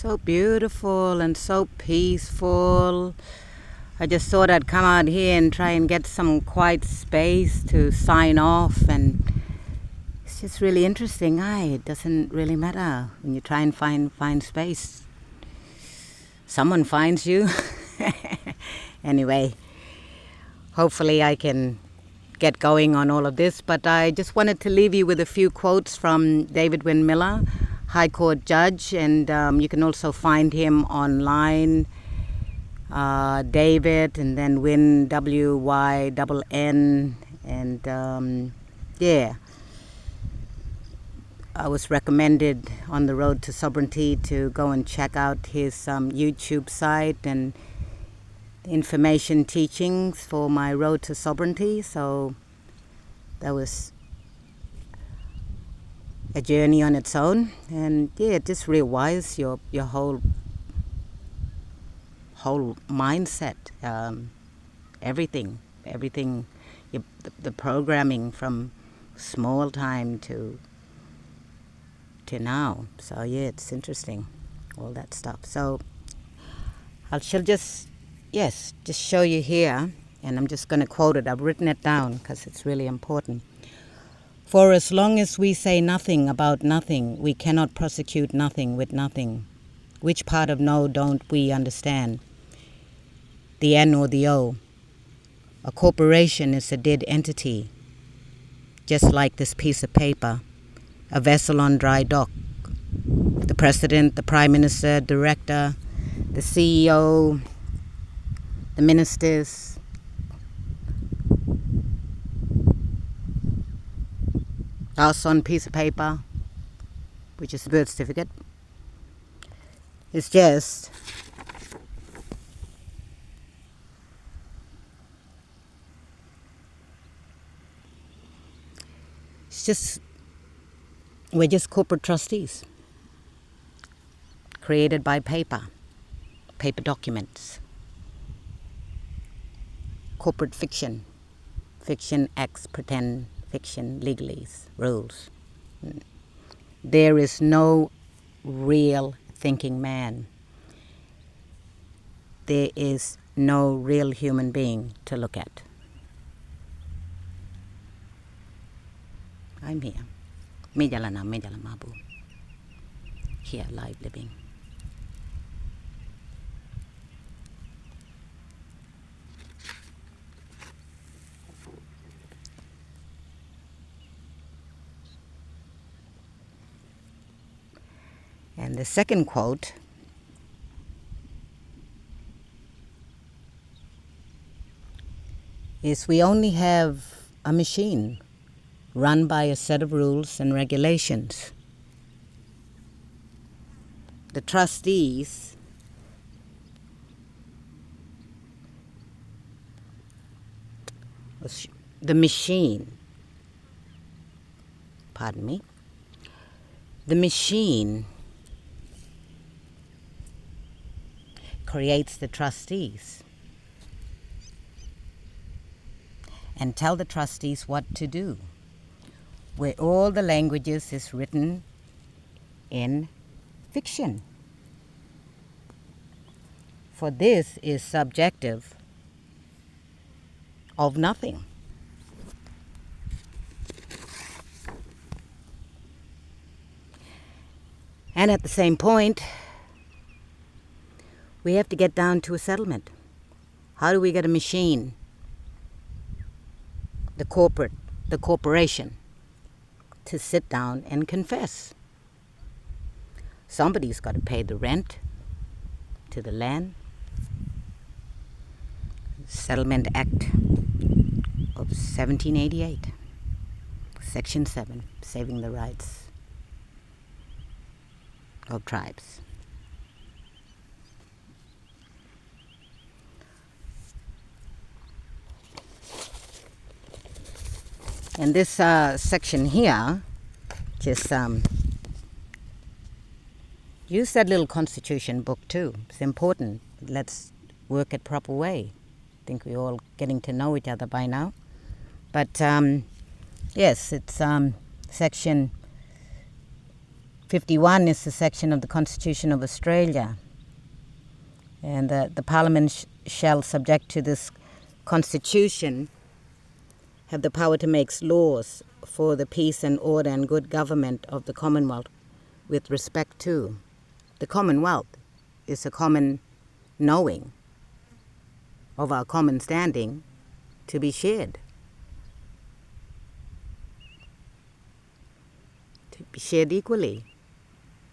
So beautiful and so peaceful. I just thought I'd come out here and try and get some quiet space to sign off, and it's just really interesting. It doesn't really matter when you try and find space. Someone finds you. Anyway, hopefully I can get going on all of this, but I just wanted to leave you with a few quotes from David Wynn Miller, High Court judge, and you can also find him online, David, and then Wynn, W-Y-N-N, and yeah. I was recommended on the road to sovereignty to go and check out his YouTube site and information teachings for my road to sovereignty. So that was a journey on its own, and yeah, it just rewires your whole mindset, everything, the programming from small time to now. So yeah, it's interesting, all that stuff. So I shall just show you here, and I'm just going to quote it. I've written it down because it's really important. For as long as we say nothing about nothing, we cannot prosecute nothing with nothing. Which part of no don't we understand? The N or the O? A corporation is a dead entity, just like this piece of paper, a vessel on dry dock. The president, the prime minister, director, the CEO, the ministers, us on piece of paper, which is a birth certificate. It's just we're just corporate trustees created by paper documents. Corporate fiction acts, pretend fiction, legalese, rules. There is no real thinking man. There is no real human being to look at. I'm here. Mejalana Mabu. Here, live living. And the second quote is, we only have a machine run by a set of rules and regulations. The trustees the machine creates the trustees and tell the trustees what to do, where all the languages is written in fiction. For this is subjective of nothing. And at the same point, we have to get down to a settlement. How do we get a machine, the corporation, to sit down and confess? Somebody's got to pay the rent to the land. Settlement Act of 1788, Section 7, saving the rights of tribes. And this section here, just use that little constitution book too. It's important. Let's work it proper way. I think we're all getting to know each other by now. But yes, it's section 51 is the section of the Constitution of Australia. And the Parliament shall, subject to this Constitution, have the power to make laws for the peace and order and good government of the Commonwealth with respect to. The Commonwealth is a common knowing of our common standing to be shared. To be shared equally,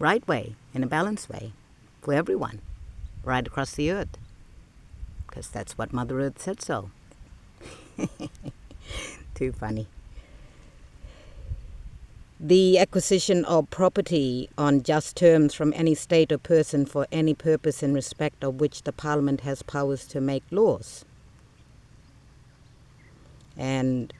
right way, in a balanced way, for everyone, right across the earth. Because that's what Mother Earth said so. Too funny. The acquisition of property on just terms from any state or person for any purpose in respect of which the Parliament has powers to make laws. And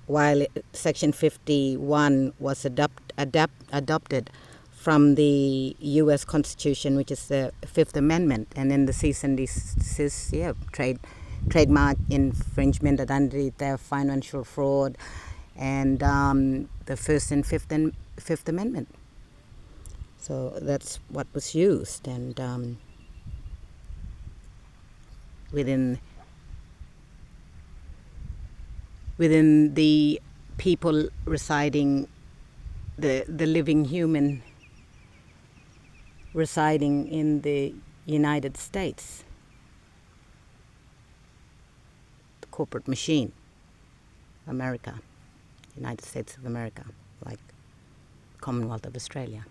while Section 51 was adopted from the U.S. Constitution, which is the Fifth Amendment, and in the cease and desist, trademark infringement, identity theft, financial fraud, and the First and Fifth Amendment. So that's what was used, and within the people residing, the living human residing in the United States, the corporate machine, America, United States of America, like Commonwealth of Australia.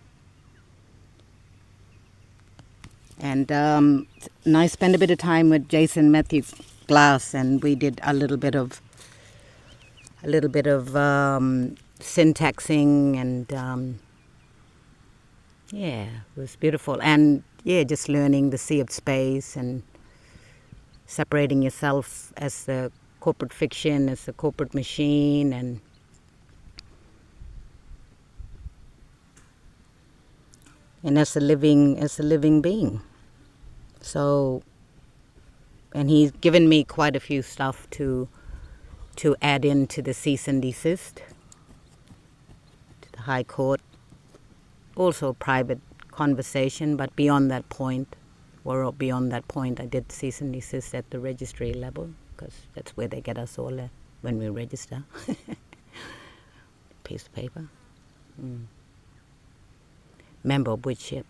And I spent a bit of time with Jason Matthew Glass, and we did a little bit of syntaxing, and it was beautiful. And just learning the sea of space and separating yourself as the corporate fiction, as the corporate machine, and as a living being. So, and he's given me quite a few stuff to add into the cease and desist, to the High Court, also private conversation, but beyond that point, I did cease and desist at the registry level, because that's where they get us all when we register. Piece of paper. Member of which ship?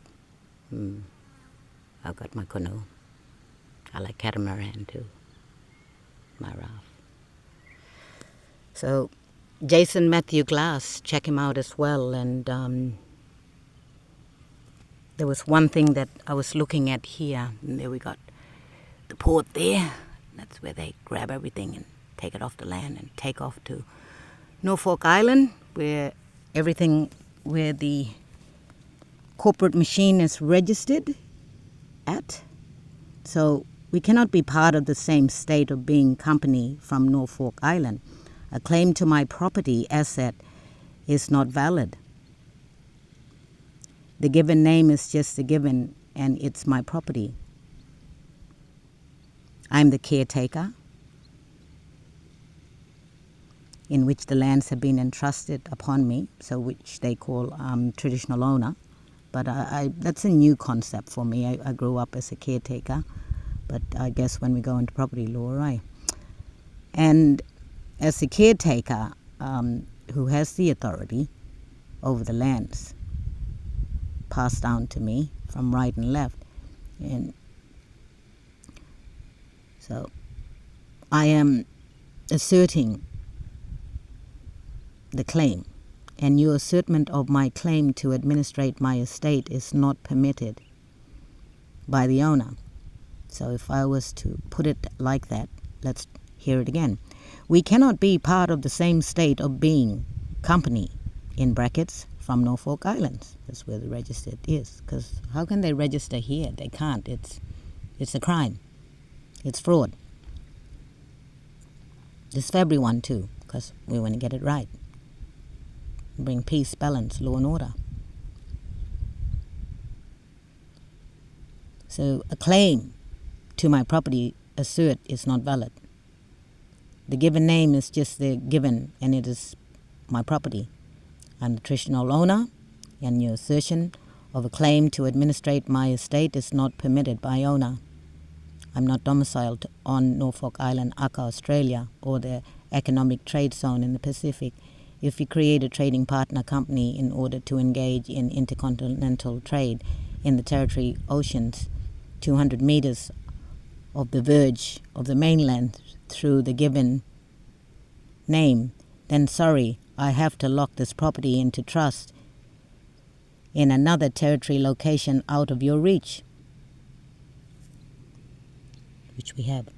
I've got my canoe. I like catamaran too. My raft. So, Jason Matthew Glass, check him out as well. And there was one thing that I was looking at here. And there we got the port there. That's where they grab everything and take it off the land and take off to Norfolk Island, where the corporate machine is registered at. So we cannot be part of the same state of being company from Norfolk Island. A claim to my property asset is not valid. The given name is just a given, and it's my property. I'm the caretaker, in which the lands have been entrusted upon me, so which they call traditional owner. But that's a new concept for me. I grew up as a caretaker, but I guess when we go into property law, right? And as a caretaker who has the authority over the lands passed down to me from right and left, and so I am asserting the claim, and your assertment of my claim to administrate my estate is not permitted by the owner. So if I was to put it like that, let's hear it again. We cannot be part of the same state of being company, in brackets, from Norfolk Islands. That's where the registered is. Because how can they register here? They can't. It's a crime. It's fraud. It's for everyone too, because we want to get it right. Bring peace, balance, law and order. So a claim to my property assert is not valid. The given name is just the given, and it is my property. I'm the traditional owner, and your assertion of a claim to administrate my estate is not permitted by owner. I'm not domiciled on Norfolk Island, Aka, Australia, or the Economic Trade Zone in the Pacific. If you create a trading partner company in order to engage in intercontinental trade in the territory oceans, 200 meters of the verge of the mainland through the given name, then sorry, I have to lock this property into trust in another territory location out of your reach, which we have.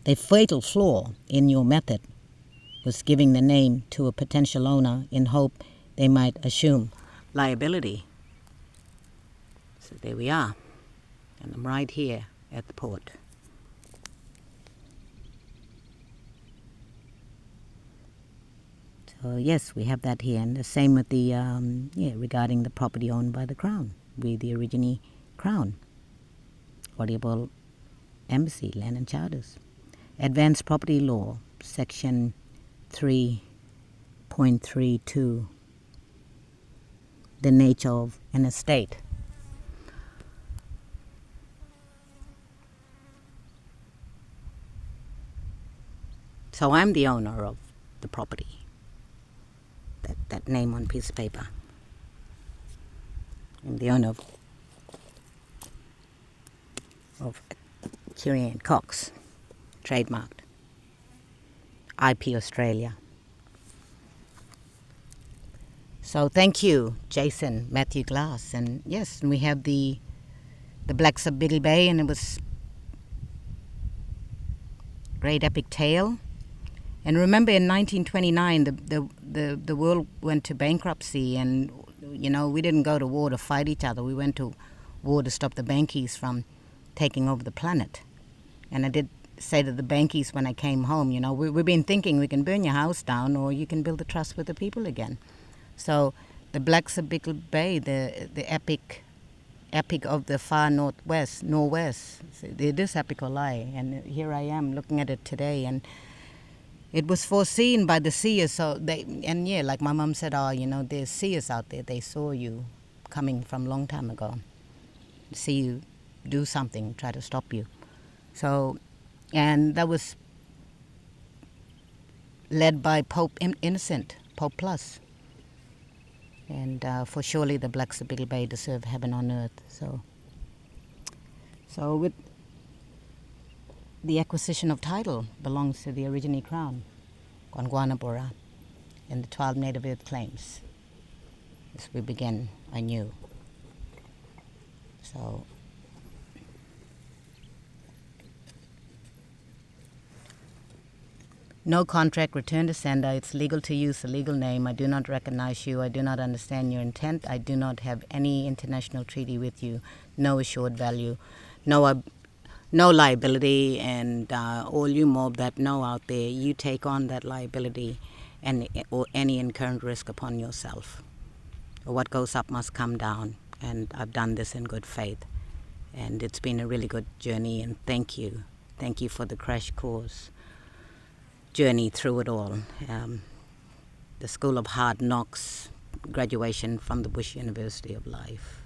The fatal flaw in your method was giving the name to a potential owner in hope they might assume liability. So there we are. And I'm right here at the port. So yes, we have that here. And the same with the, regarding the property owned by the Crown. We the original Crown. Audible Embassy, Land and Charters. Advanced Property Law, Section 3.32. The nature of an estate. So I'm the owner of the property. That name on piece of paper. I'm the owner of Kieran Cox, trademarked. IP Australia. So thank you, Jason Matthew Glass. And yes, we have the Blacks of Biddle Bay, and it was great epic tale. And remember, in 1929, the world went to bankruptcy, and we didn't go to war to fight each other. We went to war to stop the Bankies from taking over the planet. And I did say to the Bankies when I came home, we've been thinking we can burn your house down, or you can build a trust with the people again. So the Blacks of Bickle Bay, the epic of the far northwest, it is epic or lie. And here I am looking at it today, and it was foreseen by the seers. So like my mom said, there's seers out there. They saw you coming from a long time ago. See you do something, try to stop you. So, and that was led by Pope Innocent, Pope Plus. And for surely the Blacks of Biddle Bay deserve heaven on earth. So with the acquisition of title belongs to the original Crown, Gondwanabora, and the 12 Native Earth claims as we begin anew. So no contract, return to sender. It's legal to use a legal name. I do not recognize you. I do not understand your intent. I do not have any international treaty with you. No assured value. No liability. And all you mob that know out there, you take on that liability or any incurrent risk upon yourself. What goes up must come down. And I've done this in good faith. And it's been a really good journey. And thank you. Thank you for the crash course journey through it all. The School of Hard Knocks, graduation from the Bush University of Life.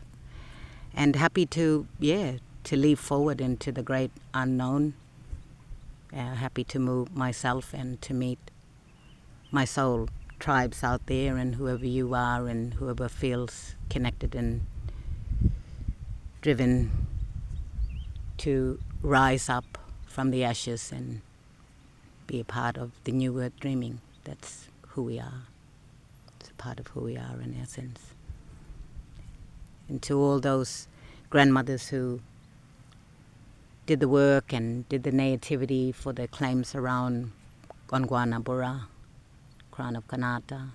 And happy to leap forward into the great unknown. Happy to move myself and to meet my soul tribes out there, and whoever you are and whoever feels connected and driven to rise up from the ashes and be a part of the new earth dreaming. That's who we are. It's a part of who we are in essence. And to all those grandmothers who did the work and did the nativity for the claims around Gondwanabora, Crown of Kanata,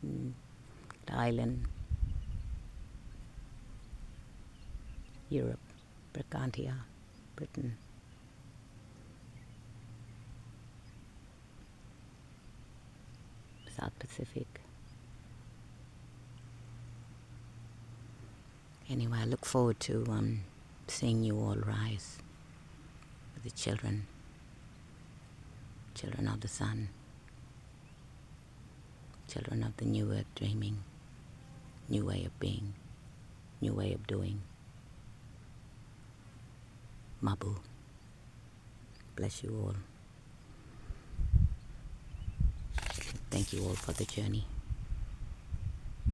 the island, Europe, Britannia, Britain. South Pacific. Anyway, I look forward to seeing you all rise with the children of the sun, children of the new earth dreaming. new way of being, new way of doing. Mabu. Bless you all. Thank you all for the journey.